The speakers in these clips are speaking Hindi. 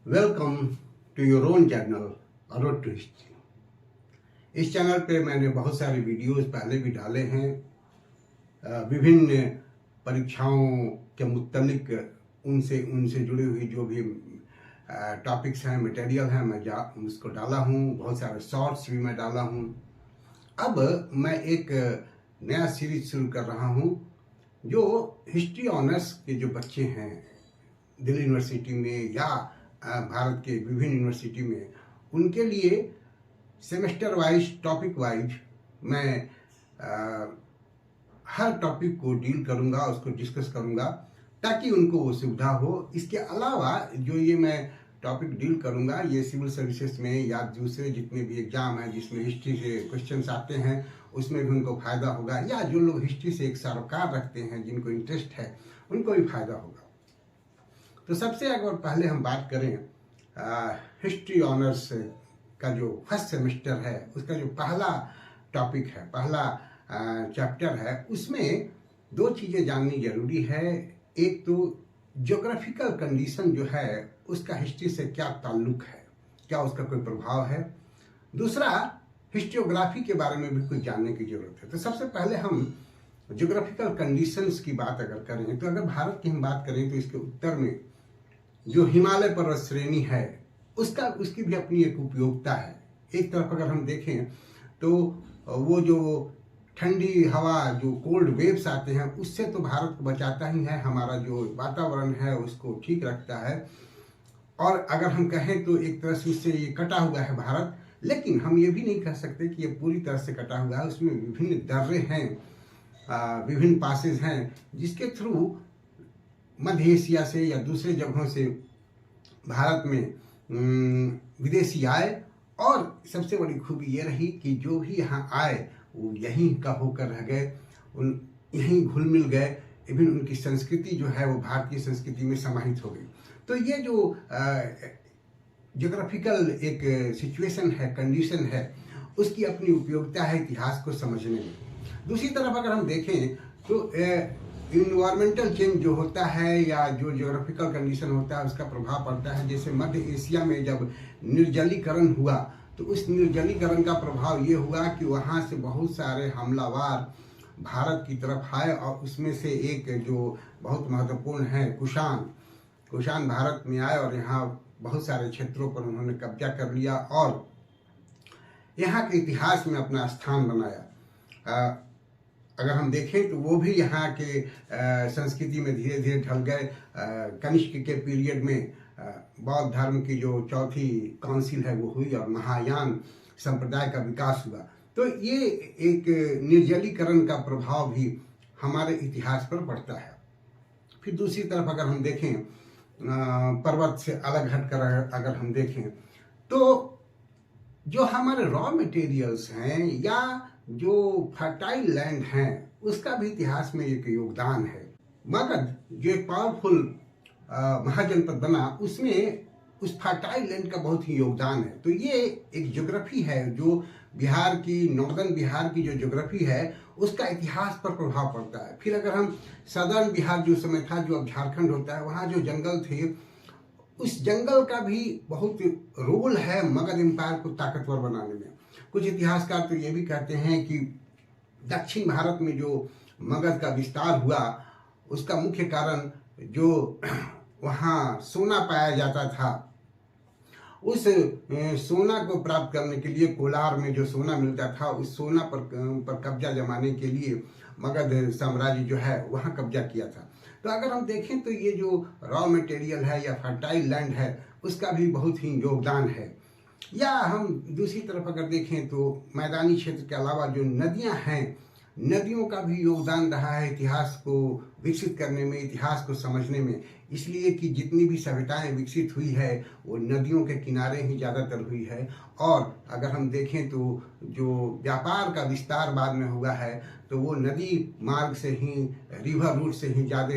Welcome to your own channel road to history. इस चैनल पे मैंने बहुत सारे वीडियोस पहले भी डाले हैं। विभिन्न परीक्षाओं के मुत्तलिक उनसे जुड़ी हुई जो भी टॉपिक्स हैं, मटेरियल हैं, मैं उसको डाला हूँ। बहुत सारे शॉर्ट्स भी मैं डाला हूँ। अब मैं एक नया सीरीज शुरू कर रहा हूँ जो हिस्ट्री ऑनर्स के जो बच्चे हैं दिल्ली यूनिवर्सिटी में या भारत के विभिन्न यूनिवर्सिटी में, उनके लिए सेमेस्टर वाइज, टॉपिक वाइज मैं हर टॉपिक को डील करूंगा, उसको डिस्कस करूंगा ताकि उनको वो सुविधा हो। इसके अलावा जो ये मैं टॉपिक डील करूंगा, ये सिविल सर्विसेज में या दूसरे जितने भी एग्जाम हैं जिसमें हिस्ट्री से क्वेश्चंस आते हैं, उसमें भी उनको फायदा होगा, या जो लोग हिस्ट्री से एक सरोकार रखते हैं, जिनको इंटरेस्ट है, उनको भी फायदा होगा। तो सबसे अगर पहले हम बात करें हिस्ट्री ऑनर्स का जो फर्स्ट सेमेस्टर है, उसका जो पहला टॉपिक है, पहला चैप्टर है, उसमें दो चीज़ें जाननी जरूरी है। एक तो ज्योग्राफिकल कंडीशन जो है उसका हिस्ट्री से क्या ताल्लुक है, क्या उसका कोई प्रभाव है। दूसरा, हिस्ट्रियोग्राफी के बारे में भी कुछ जानने की जरूरत है। तो सबसे पहले हम ज्योग्राफिकल कंडीशंस की बात अगर करें, तो अगर भारत की हम बात करें तो इसके उत्तर में जो हिमालय पर्वत श्रेणी है उसकी भी अपनी एक उपयोगिता है। एक तरफ अगर हम देखें तो वो जो ठंडी हवा, जो कोल्ड वेव्स आते हैं, उससे तो भारत को बचाता ही है, हमारा जो वातावरण है उसको ठीक रखता है। और अगर हम कहें तो एक तरह से इससे ये कटा हुआ है भारत, लेकिन हम ये भी नहीं कह सकते कि ये पूरी तरह से कटा हुआ है। उसमें विभिन्न दर्रे हैं, विभिन्न पासेज हैं, जिसके थ्रू मध्य एशिया से या दूसरे जगहों से भारत में विदेशी आए, और सबसे बड़ी खूबी ये रही कि जो भी यहाँ आए वो यहीं का होकर रह गए, यहीं घुल मिल गए। इवन उनकी संस्कृति जो है वो भारतीय संस्कृति में समाहित हो गई। तो ये जो ज्योग्राफिकल एक सिचुएशन है, कंडीशन है, उसकी अपनी उपयोगिता है इतिहास को समझने में। दूसरी तरफ अगर हम देखें तो इन्वायरमेंटल चेंज जो होता है या जो ज्योग्राफिकल कंडीशन होता है उसका प्रभाव पड़ता है। जैसे मध्य एशिया में जब निर्जलीकरण हुआ तो उस निर्जलीकरण का प्रभाव ये हुआ कि वहाँ से बहुत सारे हमलावर भारत की तरफ आए, और उसमें से एक जो बहुत महत्वपूर्ण है कुषाण भारत में आए और यहाँ बहुत सारे क्षेत्रों पर उन्होंने कब्जा कर लिया और यहाँ के इतिहास में अपना स्थान बनाया। अगर हम देखें तो वो भी यहाँ के संस्कृति में धीरे धीरे ढल गए। कनिष्क के पीरियड में बौद्ध धर्म की जो चौथी काउंसिल है वो हुई और महायान संप्रदाय का विकास हुआ। तो ये एक निर्जलीकरण का प्रभाव भी हमारे इतिहास पर पड़ता है। फिर दूसरी तरफ अगर हम देखें, पर्वत से अलग हटकर अगर हम देखें तो जो हमारे रॉ मटेरियल्स हैं या जो फर्टाइल लैंड हैं, उसका भी इतिहास में एक योगदान है। मगध जो एक पावरफुल महाजनपद बना, उसमें उस फर्टाइल लैंड का बहुत ही योगदान है। तो ये एक ज्योग्राफी है जो बिहार की, नॉर्दर्न बिहार की जो ज्योग्राफी है उसका इतिहास पर प्रभाव पड़ता है। फिर अगर हम सदर्न बिहार जो समय था, जो अब झारखंड होता है, वहाँ जो जंगल थे, उस जंगल का भी बहुत रोल है मगध एम्पायर को ताकतवर बनाने में। कुछ इतिहासकार तो ये भी कहते हैं कि दक्षिण भारत में जो मगध का विस्तार हुआ उसका मुख्य कारण जो वहाँ सोना पाया जाता था, उस सोना को प्राप्त करने के लिए कोलार में जो सोना मिलता था, उस सोना पर कब्जा जमाने के लिए मगध साम्राज्य जो है वहाँ कब्जा किया था। तो अगर हम देखें तो ये जो रॉ मटेरियल है या फर्टाइल लैंड है उसका भी बहुत ही योगदान है। या हम दूसरी तरफ अगर देखें तो मैदानी क्षेत्र के अलावा जो नदियां हैं, नदियों का भी योगदान रहा है इतिहास को विकसित करने में, इतिहास को समझने में। इसलिए कि जितनी भी सभ्यताएं विकसित हुई है वो नदियों के किनारे ही ज़्यादातर हुई है। और अगर हम देखें तो जो व्यापार का विस्तार बाद में हुआ है तो वो नदी मार्ग से ही, रिवर रूट से ही ज़्यादा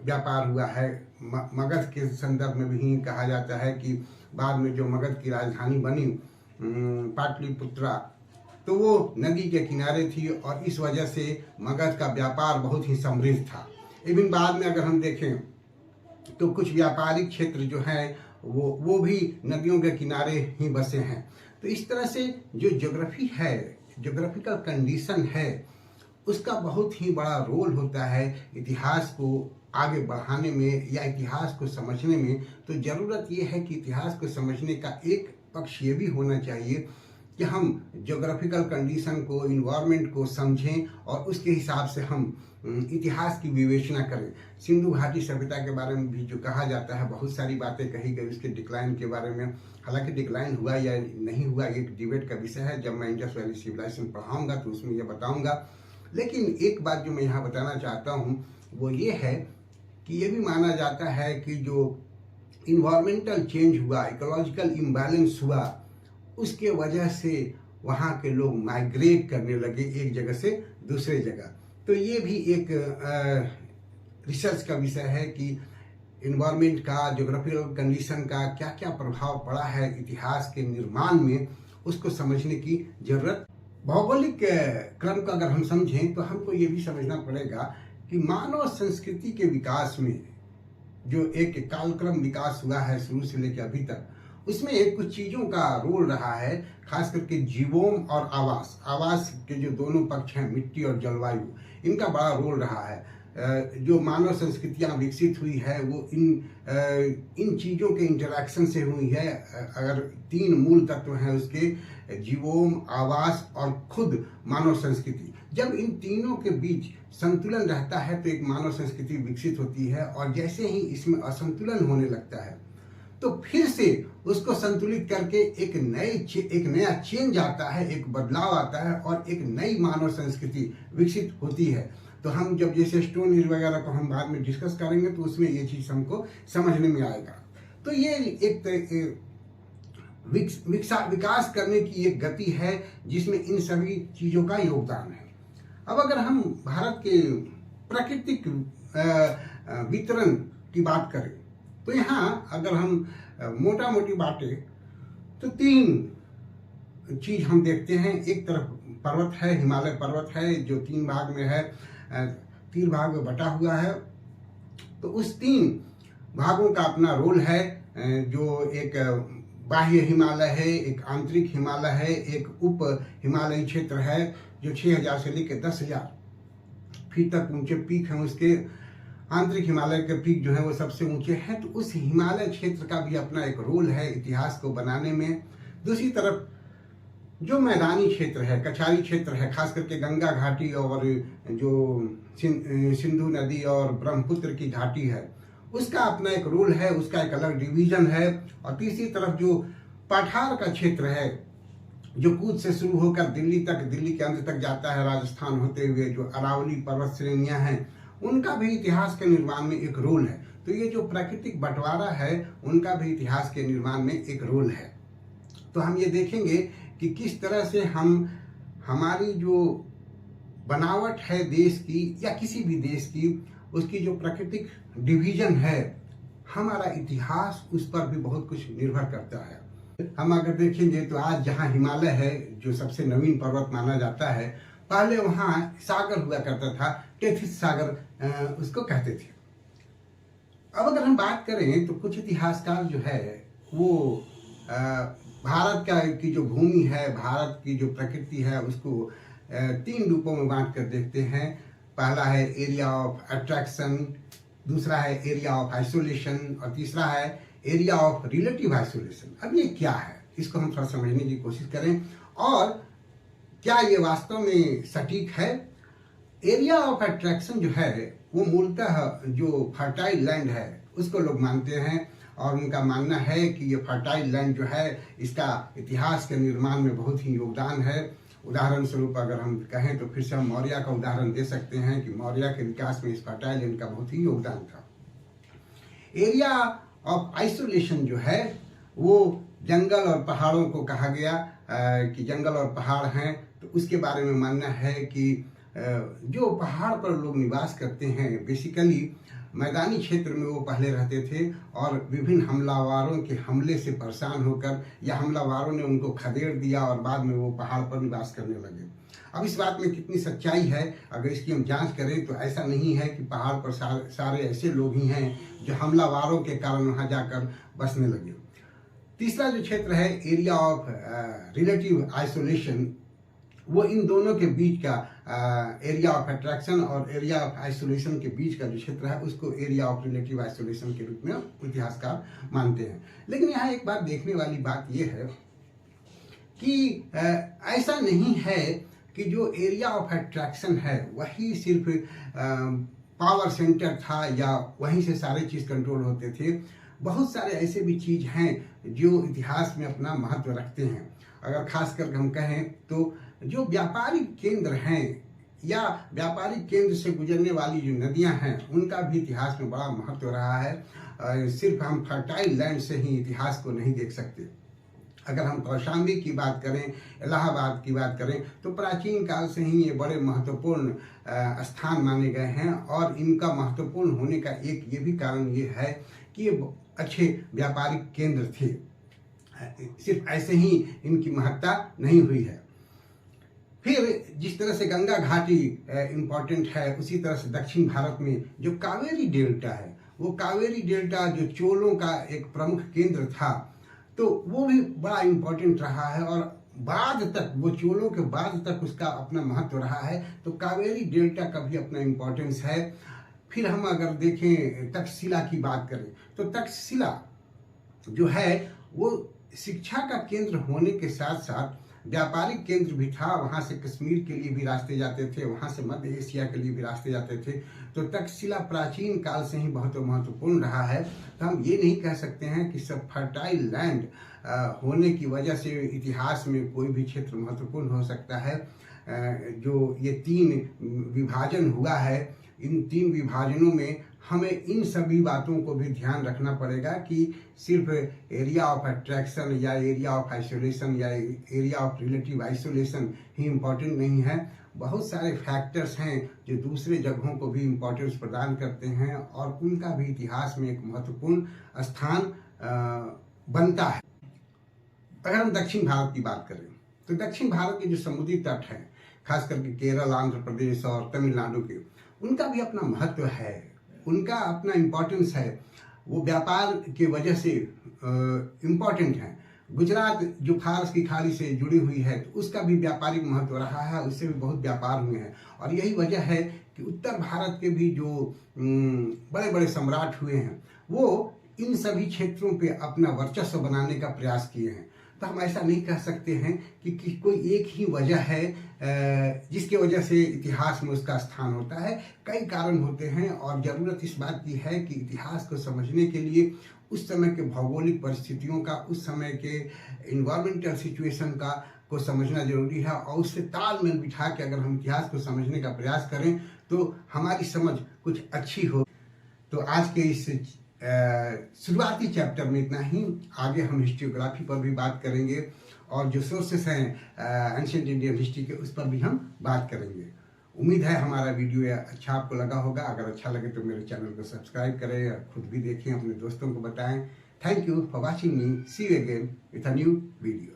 व्यापार हुआ है। मगध के संदर्भ में भी कहा जाता है कि बाद में जो मगध की राजधानी बनी पाटलिपुत्रा, तो वो नदी के किनारे थी और इस वजह से मगध का व्यापार बहुत ही समृद्ध था। इवन बाद में अगर हम देखें तो कुछ व्यापारिक क्षेत्र जो है वो भी नदियों के किनारे ही बसे हैं। तो इस तरह से जो ज्योग्राफी है, ज्योग्राफिकल कंडीशन है, उसका बहुत ही बड़ा रोल होता है इतिहास को आगे बढ़ाने में या इतिहास को समझने में। तो ज़रूरत ये है कि इतिहास को समझने का एक पक्ष ये भी होना चाहिए कि हम ज्योग्राफिकल कंडीशन को, इन्वायरमेंट को समझें और उसके हिसाब से हम इतिहास की विवेचना करें। सिंधु घाटी सभ्यता के बारे में भी जो कहा जाता है, बहुत सारी बातें कही गई उसके डिक्लाइन के बारे में। हालांकि डिक्लाइन हुआ या नहीं हुआ एक डिबेट का विषय है, जब मैं इंडस वैली सिविलाइजेशन पढ़ाऊंगा तो उसमें यह बताऊंगा। लेकिन एक बात जो मैं यहाँ बताना चाहता हूँ वो ये है कि ये भी माना जाता है कि जो इन्वायरमेंटल चेंज हुआ, इकोलॉजिकल इम्बैलेंस हुआ, उसके वजह से वहाँ के लोग माइग्रेट करने लगे एक जगह से दूसरे जगह। तो ये भी एक रिसर्च का विषय है कि इन्वायरमेंट का, ज्योग्राफिकल कंडीशन का क्या क्या प्रभाव पड़ा है इतिहास के निर्माण में, उसको समझने की जरूरत। भौगोलिक क्रम का अगर हम समझें तो हमको ये भी समझना पड़ेगा कि मानव संस्कृति के विकास में जो एक कालक्रम विकास हुआ है शुरू से लेकर अभी तक, उसमें कुछ चीज़ों का रोल रहा है, खास करके जीवोम और आवास। आवास के जो दोनों पक्ष हैं, मिट्टी और जलवायु, इनका बड़ा रोल रहा है। जो मानव संस्कृतियाँ विकसित हुई है वो इन चीज़ों के इंटरैक्शन से हुई है। अगर तीन मूल तत्व हैं उसके, जीवोम, आवास और खुद मानव संस्कृति, जब इन तीनों के बीच संतुलन रहता है तो एक मानव संस्कृति विकसित होती है। और जैसे ही इसमें असंतुलन होने लगता है तो फिर से उसको संतुलित करके एक नया चेंज आता है, एक बदलाव आता है और एक नई मानव संस्कृति विकसित होती है। तो हम जब जैसे स्टोन एज वगैरह को हम बाद में डिस्कस करेंगे तो उसमें ये चीज़ हमको समझने में आएगा। तो ये एक विकास करने की एक गति है जिसमें इन सभी चीज़ों का योगदान है। अब अगर हम भारत के प्राकृतिक वितरण की बात करें तो यहाँ अगर हम मोटा मोटी बातें तो तीन चीज हम देखते हैं। एक तरफ पर्वत है, हिमालय पर्वत है जो 3 भाग में है, 3 भाग में बटा हुआ है। तो उस 3 भागों का अपना रोल है। जो एक बाह्य हिमालय है, एक आंतरिक हिमालय है, एक उप हिमालयी क्षेत्र है जो 6000 से लेकर 10,000 फीट तक ऊंचे पीक हैं। उसके आंतरिक हिमालय के पीक जो है वो सबसे ऊंचे हैं। तो उस हिमालय क्षेत्र का भी अपना एक रोल है इतिहास को बनाने में। दूसरी तरफ जो मैदानी क्षेत्र है, कछारी क्षेत्र है, खास करके गंगा घाटी और जो सिंधु नदी और ब्रह्मपुत्र की घाटी है, उसका अपना एक रोल है, उसका एक अलग डिवीजन है। और तीसरी तरफ जो पठार का क्षेत्र है जो कूच से शुरू होकर दिल्ली के अंत तक जाता है, राजस्थान होते हुए, जो अरावली पर्वत श्रेणियां हैं, उनका भी इतिहास के निर्माण में एक रोल है। तो ये जो प्राकृतिक बंटवारा है उनका भी इतिहास के निर्माण में एक रोल है। तो हम ये देखेंगे कि किस तरह से हमारी जो बनावट है देश की या किसी भी देश की, उसकी जो प्राकृतिक डिवीजन है, हमारा इतिहास उस पर भी बहुत कुछ निर्भर करता है। हम अगर देखेंगे तो आज जहाँ हिमालय है जो सबसे नवीन पर्वत माना जाता है, पहले वहाँ सागर हुआ करता था, टेथिस सागर उसको कहते थे। अब अगर हम बात करें तो कुछ इतिहासकार जो है वो भारत की जो भूमि है, भारत की जो प्रकृति है, उसको 3 रूपों में बांट कर देखते हैं। पहला है एरिया ऑफ अट्रैक्शन, दूसरा है एरिया ऑफ आइसोलेशन और तीसरा है एरिया ऑफ रिलेटिव आइसोलेशन। अब ये क्या है, इसको हम थोड़ा समझने की कोशिश करें और क्या ये वास्तव में सटीक है। एरिया ऑफ अट्रैक्शन जो है वो मूलतः जो फर्टाइल लैंड है उसको लोग मानते हैं और उनका मानना है कि ये फर्टाइल लैंड जो है इसका इतिहास के निर्माण में बहुत ही योगदान है। उदाहरण स्वरूप अगर हम कहें तो फिर से हम मौर्य का उदाहरण दे सकते हैं कि मौर्य के विकास में इस फर्टाइल लैंड का बहुत ही योगदान था। एरिया ऑफ आइसोलेशन जो है वो जंगल और पहाड़ों को कहा गया कि जंगल और पहाड़ हैं, तो उसके बारे में मानना है कि जो पहाड़ पर लोग निवास करते हैं, बेसिकली मैदानी क्षेत्र में वो पहले रहते थे और विभिन्न हमलावरों के हमले से परेशान होकर या हमलावरों ने उनको खदेड़ दिया और बाद में वो पहाड़ पर निवास करने लगे। अब इस बात में कितनी सच्चाई है, अगर इसकी हम जांच करें तो ऐसा नहीं है कि पहाड़ पर सारे ऐसे लोग ही हैं जो हमलावारों के कारण वहां जाकर बसने लगे। तीसरा जो क्षेत्र है, एरिया ऑफ रिलेटिव आइसोलेशन, वो इन दोनों के बीच का एरिया ऑफ अट्रैक्शन और एरिया ऑफ आइसोलेशन के बीच का जो क्षेत्र है उसको एरिया ऑफ रिलेटिव आइसोलेशन के रूप में इतिहासकार मानते हैं। लेकिन यहाँ एक बात देखने वाली बात यह है कि ऐसा नहीं है कि जो एरिया ऑफ अट्रैक्शन है वही सिर्फ पावर सेंटर था या वहीं से सारे चीज़ कंट्रोल होते थे। बहुत सारे ऐसे भी चीज़ हैं जो इतिहास में अपना महत्व रखते हैं। अगर खास करके हम कहें तो जो व्यापारिक केंद्र हैं या व्यापारिक केंद्र से गुजरने वाली जो नदियां हैं उनका भी इतिहास में बड़ा महत्व रहा है। सिर्फ हम फर्टाइल लैंड से ही इतिहास को नहीं देख सकते। अगर हम कौशाम्बी की बात करें, इलाहाबाद की बात करें, तो प्राचीन काल से ही ये बड़े महत्वपूर्ण स्थान माने गए हैं और इनका महत्वपूर्ण होने का एक ये भी कारण ये है कि ये अच्छे व्यापारिक केंद्र थे। सिर्फ ऐसे ही इनकी महत्ता नहीं हुई है। फिर जिस तरह से गंगा घाटी इम्पॉर्टेंट है, उसी तरह से दक्षिण भारत में जो कावेरी डेल्टा है, वो कावेरी डेल्टा जो चोलों का एक प्रमुख केंद्र था, तो वो भी बड़ा इम्पोर्टेंट रहा है और बाद तक, वो चोलों के बाद तक उसका अपना महत्व रहा है। तो कावेरी डेल्टा का भी अपना इम्पोर्टेंस है। फिर हम अगर देखें तक्षशिला की बात करें तो तक्षशिला जो है वो शिक्षा का केंद्र होने के साथ साथ व्यापारिक केंद्र भी था। वहाँ से कश्मीर के लिए भी रास्ते जाते थे, वहाँ से मध्य एशिया के लिए भी रास्ते जाते थे। तो तक्षशिला प्राचीन काल से ही बहुत महत्वपूर्ण रहा है। तो हम ये नहीं कह सकते हैं कि सब फर्टाइल लैंड होने की वजह से इतिहास में कोई भी क्षेत्र महत्वपूर्ण हो सकता है। जो ये 3 विभाजन हुआ है, इन 3 विभाजनों में हमें इन सभी बातों को भी ध्यान रखना पड़ेगा कि सिर्फ एरिया ऑफ अट्रैक्शन या एरिया ऑफ आइसोलेशन या area of relative isolation he important नहीं है। बहुत सारे फैक्टर्स हैं जो दूसरे जगहों को भी इम्पोर्टेंस प्रदान करते हैं और उनका भी इतिहास में एक महत्वपूर्ण स्थान बनता है। अगर हम दक्षिण भारत की बात करें तो दक्षिण भारत के जो समुद्री तट हैं, खास करके केरल, आंध्र प्रदेश और तमिलनाडु के, उनका भी अपना महत्व है, उनका अपना इम्पोर्टेंस है। वो व्यापार के वजह से इम्पोर्टेंट है। गुजरात जो फारस की खाड़ी से जुड़ी हुई है तो उसका भी व्यापारिक महत्व रहा है, उससे भी बहुत व्यापार हुए हैं। और यही वजह है कि उत्तर भारत के भी जो बड़े बड़े सम्राट हुए हैं वो इन सभी क्षेत्रों पे अपना वर्चस्व बनाने का प्रयास किए हैं। तो हम ऐसा नहीं कह सकते हैं कि कोई एक ही वजह है जिसके वजह से इतिहास में उसका स्थान होता है। कई कारण होते हैं और ज़रूरत इस बात की है कि इतिहास को समझने के लिए उस समय के भौगोलिक परिस्थितियों का, उस समय के इन्वायरमेंटल सिचुएशन का को समझना जरूरी है और उससे तालमेल बिठा के अगर हम इतिहास को समझने का प्रयास करें तो हमारी समझ कुछ अच्छी हो। तो आज के इस शुरुआती चैप्टर में इतना ही। आगे हम हिस्ट्रियोग्राफी पर भी बात करेंगे और जो सोर्सेस हैं एंशिएंट इंडियन हिस्ट्री के, उस पर भी हम बात करेंगे। उम्मीद है हमारा वीडियो अच्छा आपको लगा होगा। अगर अच्छा लगे तो मेरे चैनल को सब्सक्राइब करें, खुद भी देखें, अपने दोस्तों को बताएं। Thank you for watching me. See you again with a new video.